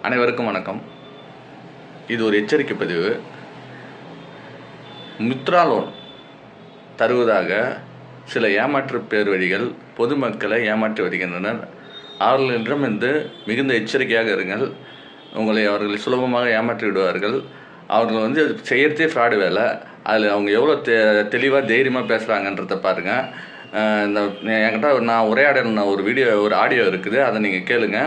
அனைவருக்கும் வணக்கம். இது ஒரு எச்சரிக்கை பதிவு. முத்ரா லோன் தருவதாக சில ஏமாற்று பேர் வழிகள் பொதுமக்களை ஏமாற்றி வருகின்றனர். அவர்களிடமிருந்து மிகுந்த எச்சரிக்கையாக இருங்கள். உங்களை அவர்கள் சுலபமாக ஏமாற்றி விடுவார்கள். அவர்கள் செய்யறதே ஃப்ராடு வேலை. அதில் அவங்க எவ்வளோ தெளிவாக தைரியமாக பேசுகிறாங்கன்றத பாருங்கள். என்கிட்ட நான் உரையாடல் ஒரு ஆடியோ இருக்குது, அதை நீங்கள் கேளுங்க.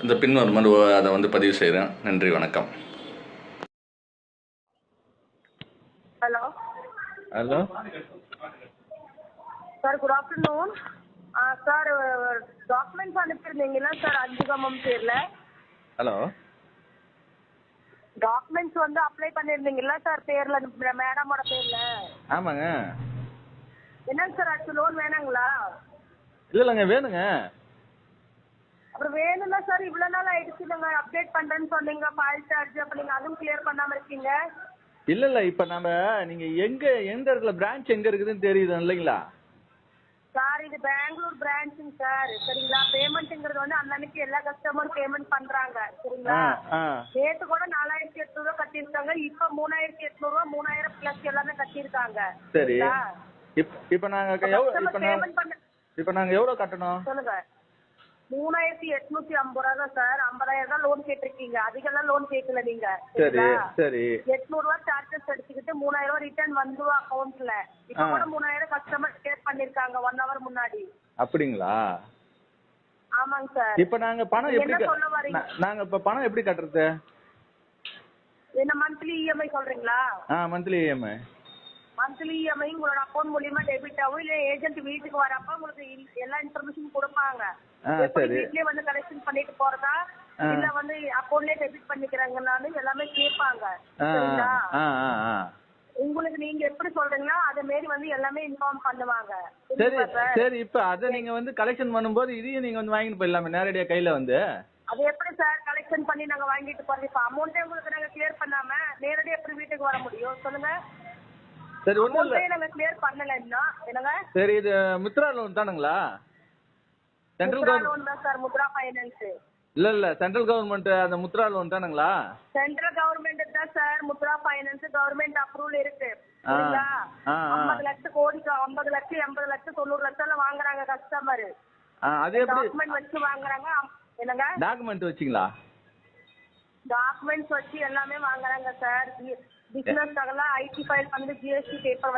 இந்த பின்வருமாறு அதை பதிவு செய்கிறேன். நன்றி, வணக்கம். Hello hello sir, good afternoon. Sir, documents அனுப்பியிருந்தீங்களா சார் அஞ்சுகமம் பேரில்? ஹலோ, டாக்குமெண்ட்ஸ் அப்ளை பண்ணியிருந்தீங்களா சார் பேரில், மேடமோட பேரில்? ஆமாங்க. என்னங்க சார் ஆச்சு, லோன் வேணாங்களா? இல்லைங்க, வேணுங்க. அப்புறம் வேணும்னா சார் இவ்வளோ நாள் ஆயிடுச்சு, நீங்கள் அப்டேட் பண்ணுறேன்னு சொன்னீங்க, ஃபால் சார்ஜ், அப்போ நீங்கள் அதுவும் கிளியர் பண்ணாமல் இருக்கீங்க. இல்லை, இப்போ நீங்கள் எந்த இடத்துல பிரான்ச் எங்கே இருக்குதுன்னு தெரியுது இல்லைங்களா சார்? இது பெங்களூர் பிரான்ச்சுங்க சார், சரிங்களா? பேமெண்ட்டுங்கிறது அன்னன்னைக்கு எல்லா கஸ்டமரும் பேமெண்ட் பண்றாங்க, சரிங்களா? நேற்று கூட 4800 கட்டியிருக்காங்க, இப்போ 3800, 3000 பிளஸ் எல்லாமே கட்டியிருக்காங்க. சரி, இப்போ நாங்கள் எவ்வளோ கட்டணும் சொல்லுங்க. 3850 ரூபா தான் சார். 50,000 தான் லோன் கேட்டிருக்கீங்க, அதிகெல்லாம் லோன் கேட்கல நீங்க. சரி சரி, 800 ரூபா சார்ஜஸ் எடுத்துக்கிட்டு 3000 ரூபா ரிட்டர்ன் வந்துடும் அக்கௌண்ட்ல. இப்போ கூட 3000 கஸ்டமர் பே பண்ணிருக்காங்க 1 hour முன்னாடி. அப்படிங்களா? ஆமாங்க சார். இப்போ நாங்க பணம் எப்படி கட்டுறது? என்ன மந்த்லி இஎம்ஐ சொல்றீங்களா? Monthly EMI. மந்த்லி இஎம்ஐ உங்களோட அக்கௌண்ட் மூலியமா டெபிட் ஆகும், இல்ல ஏஜென்ட் வீட்டுக்கு வரப்ப உங்களுக்கு எல்லா இன்ஃபர்மேஷன் கொடுப்பாங்க. வீட்லயே கலெக்ஷன் பண்ணிட்டு போறதா இல்ல அக்கௌண்ட்லயே டெபிட் பண்ணிக்கிறாங்கன்னு எல்லாமே கேட்பாங்க, சரிங்களா? உங்களுக்கு நீங்க எப்படி சொல்றீங்களோ அதே மாதிரி எல்லாமே இன்ஃபார்ம் பண்ணுவாங்க. சரி, இப்ப அத நீங்க கலெக்ஷன் பண்ணும்போது இதையும் நீங்க வாங்கிட்டு போயிடலாமே நேரடியா கையில அது எப்படி சார் கலெக்ஷன் பண்ணி நாங்க வாங்கிட்டு போறோம்? இப்ப அமௌண்ட்டே உங்களுக்கு நாங்க கிளியர் பண்ணாம நேரடியா எப்படி வீட்டுக்கு வர முடியும் சொல்லுங்க? சரி, ஒண்ணும் இல்ல, நாங்க கிளியர் பண்ணலன்னா என்னங்க? சரி, இது முத்ரா லோன் தானுங்களா? சென்ட்ரல் லோன் தான் சார், முத்ரா ஃபைனான்ஸ். இல்ல சென்ட்ரல் கவர்மெண்ட் அந்த முத்ரா லோன் தானுங்களா? சென்ட்ரல் கவர்மெண்ட் தான் sir Mudra finance, government approval இருக்கு, சரிங்களா? 50 லட்சம் கோடிக்கு 50 லட்சம் 80 லட்சம் 90 லட்சம் எல்லாம் வாங்குறாங்க கஸ்டமர். அது எப்படி டாக்குமெண்ட் வச்சு வாங்குறாங்க? என்னங்க டாக்குமெண்ட் வச்சீங்களா? டாக்குமெண்ட்ஸ் வச்சு எல்லாமே வாங்குறாங்க sir. Business IT file GST paper